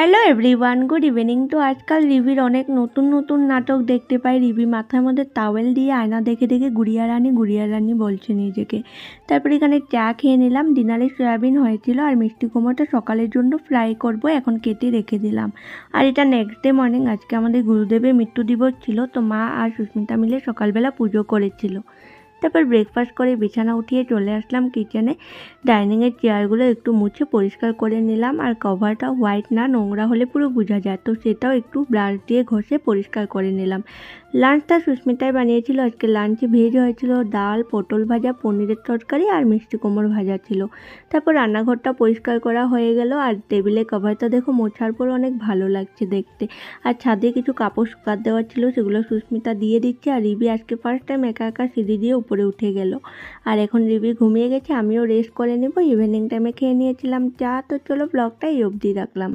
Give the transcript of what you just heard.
Hello everyone, good evening. তো আজকাল রিভির অনেক নতুন নতুন নাটক দেখতে পাই। রিভি মাথার মধ্যে টাওয়েল দিয়ে আয়না দেখে দেখে গুড়িয়া রানী বলছে নিজেকে। তারপর এখানে চা খেয়ে নিলাম। ডিনারে সয়াবিন হয়েছিল আর মিষ্টি কুমড়োটা সকালের জন্য ফ্রাই করব, এখন কেটে রেখে দিলাম। আর এটা নেক্সট ডে মর্নিং, আজকে আমাদের গুরুদেবের মৃত্যু দিবস ছিল, তো মা আর সুস্মিতা মিলে সকালবেলা পুজো করেছিল। তারপর ব্রেকফাস্ট করে বিছানা উঠিয়ে চলে আসলাম কিচেনে। ডাইনিংয়ের চেয়ারগুলো একটু মুছে পরিষ্কার করে নিলাম, আর কভারটা হোয়াইট না, নোংরা হলে পুরো বোঝা যায়, তো সেটাও একটু ব্রাশ দিয়ে ঘষে পরিষ্কার করে নিলাম। লাঞ্চটা সুস্মিতাই বানিয়েছিল। আজকে লাঞ্চে ভেজ হয়েছিল, ডাল, পটল ভাজা, পনিরের তরকারি আর মিষ্টি কুমড়ো ভাজা ছিল। তারপর রান্নাঘরটা পরিষ্কার করা হয়ে গেল, আর টেবিলের কভারটা দেখো মোছার পর অনেক ভালো লাগছে দেখতে। আর ছাদে কিছু কাপড় শুকাতে দেওয়ার ছিল, সেগুলো সুস্মিতা দিয়ে দিচ্ছে। আর রিবি আজকে ফার্স্ট টাইম একা একা সিঁড়ি দিয়ে উপরে উঠে গেল। আর এখন রিবি ঘুমিয়ে গেছে, আমিও রেস্ট করে নেব। ইভিনিং টাইমে খেয়ে নিয়েছিলাম চা। তো চলো ব্লগটা এই অবধি রাখলাম।